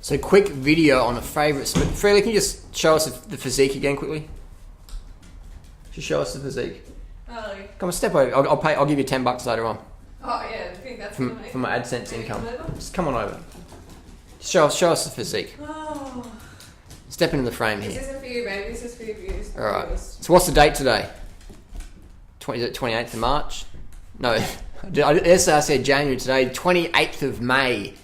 So quick video on a favourite smoothie. Freely, can you just show us the physique again quickly? Just show us the physique. Oh, Come on, step over. I'll give you $10 later on. oh yeah, I think that's For my AdSense income. Come over? Just come on over. Show us the physique. Oh. Step into the frame here. This isn't for you, baby. This is for your views. Alright. So what's the date today? 28th of March? No. Yesterday I said January. Today, 28th of May,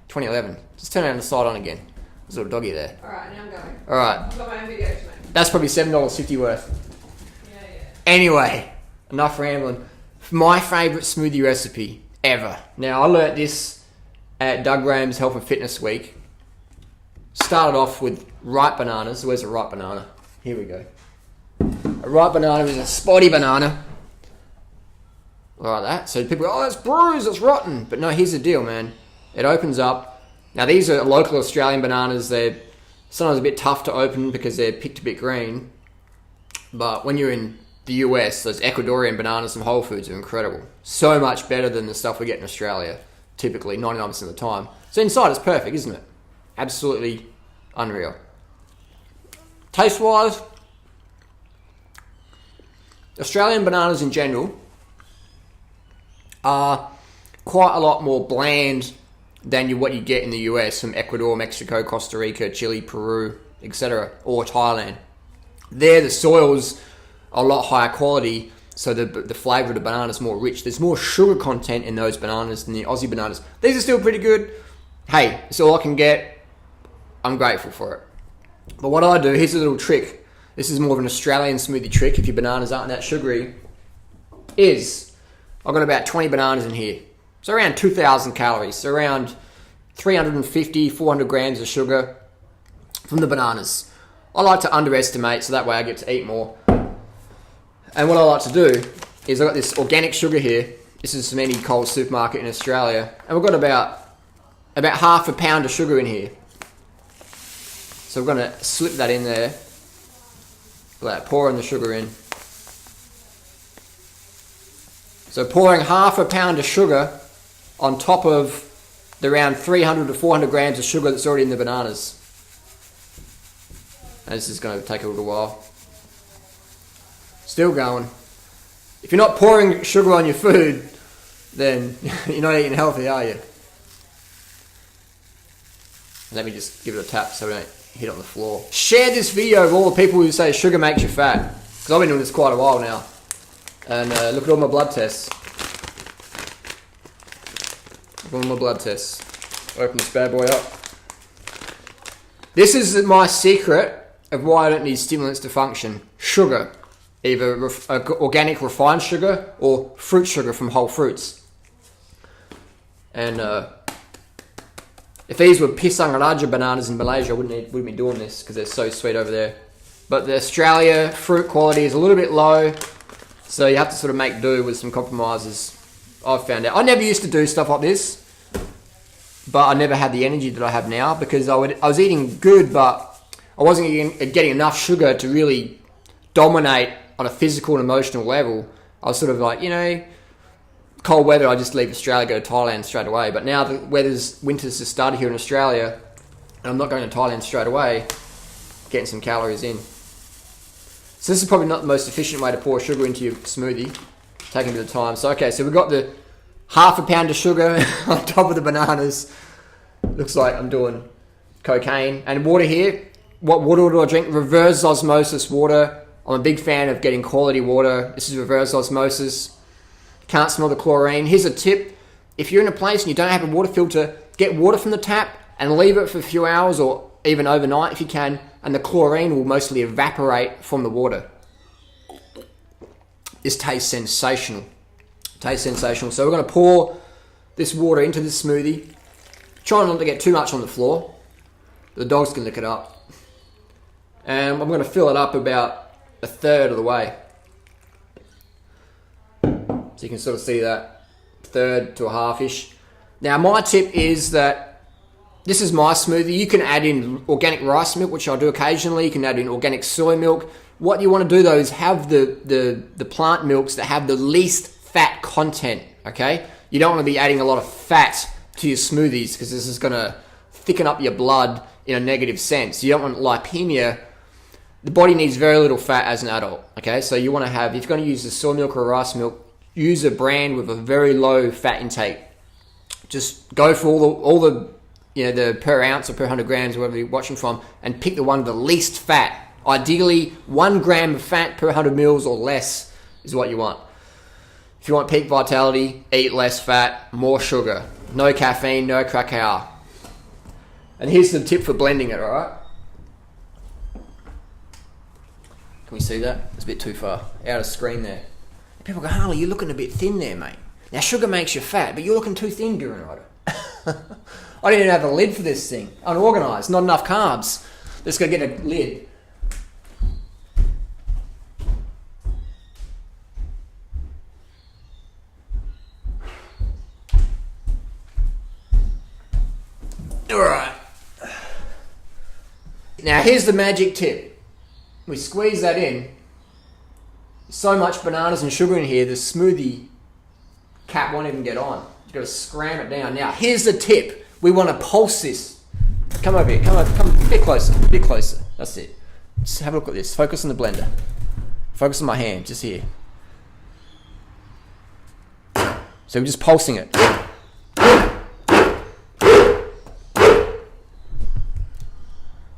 2011. Just turn around the slide on again. There's a little doggy there. Alright, now I'm going. Alright. I've got my own video to make. That's probably $7.50 worth. Yeah. Anyway, enough rambling. My favourite smoothie recipe ever. Now, I learnt this at Doug Graham's Health and Fitness Week. Started off with ripe bananas. Where's a ripe banana? Here we go. A ripe banana is a spotty banana. Like that. So people go, oh, that's bruised, it's rotten. But no, here's the deal, man. It opens up. Now, these are local Australian bananas. They're sometimes a bit tough to open because they're picked a bit green. But when you're in the US, those Ecuadorian bananas from Whole Foods are incredible. So much better than the stuff we get in Australia, typically, 99% of the time. So inside it's perfect, isn't it? Absolutely unreal. Taste-wise, Australian bananas in general are quite a lot more bland than what you get in the US from Ecuador, Mexico, Costa Rica, Chile, Peru, etc., or Thailand. There, the soils are a lot higher quality, so the flavour of the banana is more rich. There's more sugar content in those bananas than the Aussie bananas. These are still pretty good. Hey, it's all I can get. I'm grateful for it. But what I do, here's a little trick. This is more of an Australian smoothie trick, if your bananas aren't that sugary, is I've got about 20 bananas in here. So around 2,000 calories. So around 350, 400 grams of sugar from the bananas. I like to underestimate, so that way I get to eat more. And what I like to do is I've got this organic sugar here. This is from any Coles supermarket in Australia. And we've got about half a pound of sugar in here. So we're going to slip that in there. Like pouring the sugar in. So pouring half a pound of sugar on top of the around 300 to 400 grams of sugar that's already in the bananas. And this is going to take a little while. Still going. If you're not pouring sugar on your food, then you're not eating healthy, are you? Let me just give it a tap so we don't hit on the floor. Share this video with all the people who say sugar makes you fat. Because I've been doing this quite a while now. And look at all my blood tests. Look at all my blood tests. Open this bad boy up. This is my secret of why I don't need stimulants to function. Sugar. Either organic refined sugar or fruit sugar from whole fruits. And if these were Pisang Raja bananas in Malaysia, I wouldn't be doing this because they're so sweet over there. But the Australia fruit quality is a little bit low, so you have to sort of make do with some compromises. I've found out. I never used to do stuff like this, but I never had the energy that I have now because I was eating good, but I wasn't getting enough sugar to really dominate on a physical and emotional level. I was sort of like, cold weather, I just leave Australia, go to Thailand straight away. But now the winter's just started here in Australia, and I'm not going to Thailand straight away, getting some calories in. So this is probably not the most efficient way to pour sugar into your smoothie, taking a bit of time. So okay, so we've got the half a pound of sugar on top of the bananas. Looks like I'm doing cocaine. And water here. What water do I drink? Reverse osmosis water. I'm a big fan of getting quality water. This is reverse osmosis. Can't smell the chlorine. Here's a tip. If you're in a place and you don't have a water filter, get water from the tap and leave it for a few hours or even overnight if you can, and the chlorine will mostly evaporate from the water. This tastes sensational. Tastes sensational. So we're going to pour this water into this smoothie. Try not to get too much on the floor. The dogs can lick it up. And I'm going to fill it up about a third of the way. So you can sort of see that third to a half-ish. Now my tip is that this is my smoothie. You can add in organic rice milk, which I do occasionally. You can add in organic soy milk. What you want to do though is have the plant milks that have the least fat content, okay? You don't want to be adding a lot of fat to your smoothies because this is going to thicken up your blood in a negative sense. You don't want lipemia. The body needs very little fat as an adult, okay? So you want to have, if you're going to use the soy milk or rice milk, use a brand with a very low fat intake. Just go for all the the per ounce or per 100 grams, whatever you're watching from, and pick the one with the least fat. Ideally, 1 gram of fat per 100 mils or less is what you want. If you want peak vitality, eat less fat, more sugar. No caffeine, no cacao. And here's the tip for blending it, alright? Can we see that? It's a bit too far. Out of screen there. People go, Harley, you're looking a bit thin there, mate. Now, sugar makes you fat, but you're looking too thin, Durianrider. I didn't even have a lid for this thing. Unorganised, not enough carbs. Let's go get a lid. Alright. Now here's the magic tip. We squeeze that in. So much bananas and sugar in here, the smoothie cap won't even get on. You've got to scram it down. Now here's the tip. We want to pulse this. Come over here. Come a bit closer. A bit closer. That's it. Just have a look at this. Focus on the blender. Focus on my hand, just here. So we're just pulsing it.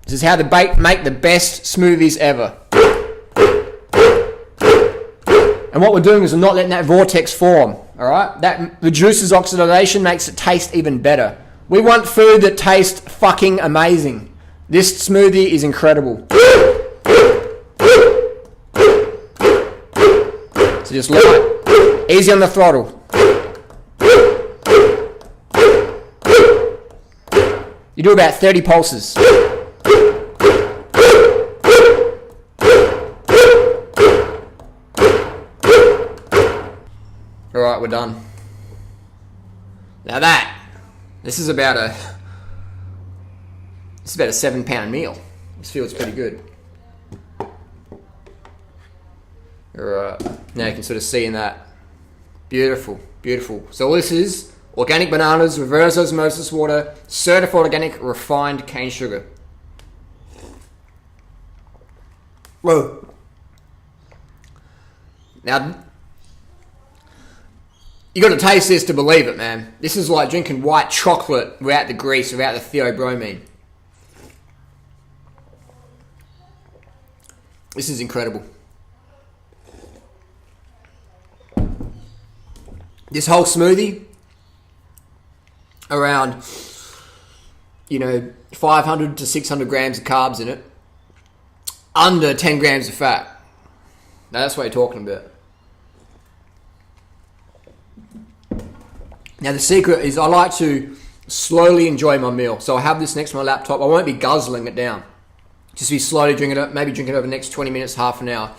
This is how to make the best smoothies ever. And what we're doing is we're not letting that vortex form, alright? That reduces oxidation, makes it taste even better. We want food that tastes fucking amazing. This smoothie is incredible. So just light, easy on the throttle. You do about 30 pulses. Alright, we're done. Now this is about a 7-pound meal. This feels pretty good. Alright, now you can sort of see in that. Beautiful, beautiful. So all this is organic bananas, reverse osmosis water, certified organic refined cane sugar. Whoa. Now, you got to taste this to believe it, man. This is like drinking white chocolate without the grease, without the theobromine. This is incredible. This whole smoothie, around 500 to 600 grams of carbs in it, under 10 grams of fat. Now that's what you're talking about. Now the secret is I like to slowly enjoy my meal. So I have this next to my laptop. I won't be guzzling it down. Just be slowly drinking it, maybe drink it over the next 20 minutes, half an hour.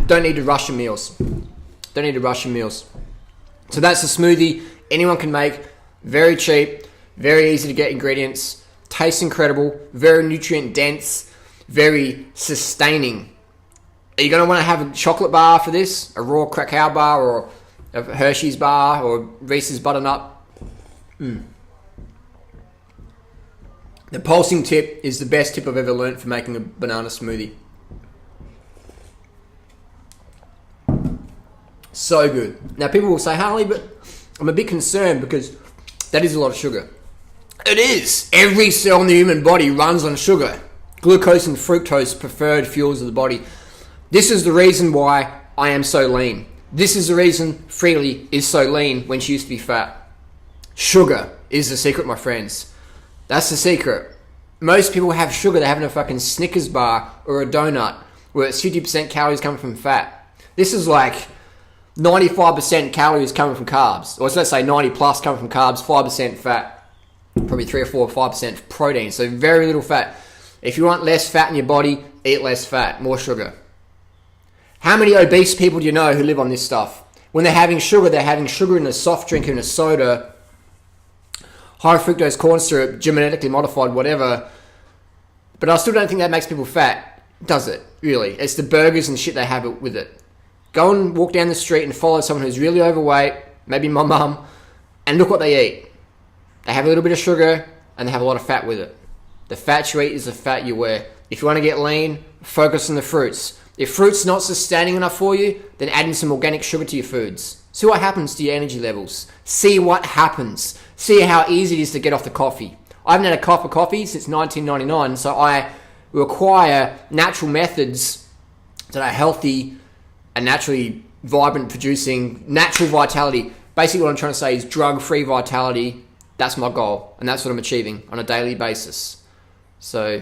Don't need to rush your meals. Don't need to rush your meals. So that's a smoothie anyone can make. Very cheap, very easy to get ingredients. Tastes incredible, very nutrient dense, very sustaining. Are you going to want to have a chocolate bar for this? A raw cacao bar or a Hershey's bar or Reese's Butternut? The pulsing tip is the best tip I've ever learned for making a banana smoothie. So good. Now people will say, Harley, but I'm a bit concerned because that is a lot of sugar. It is. Every cell in the human body runs on sugar. Glucose and fructose, preferred fuels of the body. This is the reason why I am so lean. This is the reason Freely is so lean when she used to be fat. Sugar is the secret, my friends. That's the secret. Most people have sugar. They're having a fucking Snickers bar or a donut where it's 50% calories coming from fat. This is like 95% calories coming from carbs. Or let's say 90 plus coming from carbs, 5% fat. Probably 3 or 4 or 5% protein. So very little fat. If you want less fat in your body, eat less fat, more sugar. How many obese people do you know who live on this stuff? When they're having sugar in a soft drink, in a soda, high fructose corn syrup, genetically modified, whatever. But I still don't think that makes people fat, does it? Really? It's the burgers and shit they have with it. Go and walk down the street and follow someone who's really overweight, maybe my mum, and look what they eat. They have a little bit of sugar, and they have a lot of fat with it. The fat you eat is the fat you wear. If you want to get lean, focus on the fruits. If fruit's not sustaining enough for you, then add in some organic sugar to your foods. See what happens to your energy levels. See what happens. See how easy it is to get off the coffee. I haven't had a cup of coffee since 1999, so I require natural methods that are healthy and naturally vibrant, producing natural vitality. Basically what I'm trying to say is drug-free vitality. That's my goal, and that's what I'm achieving on a daily basis. So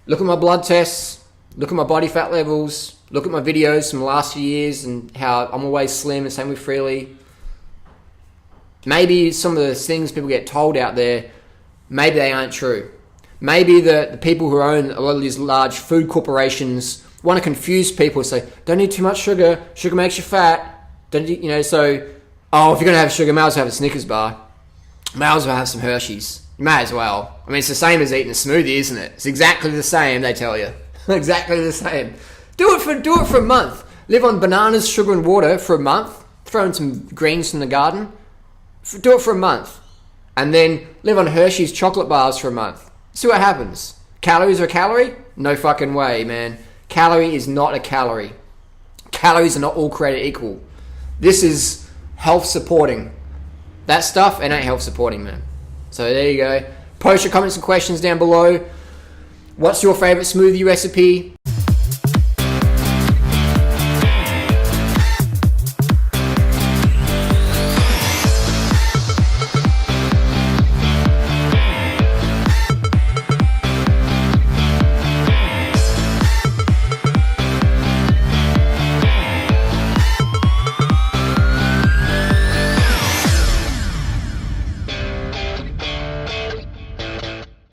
look at my blood tests, look at my body fat levels, look at my videos from the last few years and how I'm always slim, and same with Freely. Maybe some of the things people get told out there, maybe they aren't true. Maybe the people who own a lot of these large food corporations want to confuse people and say, don't eat too much sugar, sugar makes you fat. Don't you know, so, if you're going to have sugar, may as well have a Snickers bar. May as well have some Hershey's. You may as well. I mean, it's the same as eating a smoothie, isn't it? It's exactly the same, they tell you. Exactly the same. Do it for a month. Live on bananas, sugar and water for a month. Throw in some greens from the garden. Do it for a month. And then live on Hershey's chocolate bars for a month. See what happens. Calories are a calorie? No fucking way, man. Calorie is not a calorie. Calories are not all created equal. This is health supporting. That stuff, it ain't health supporting, man. So there you go. Post your comments and questions down below. What's your favorite smoothie recipe?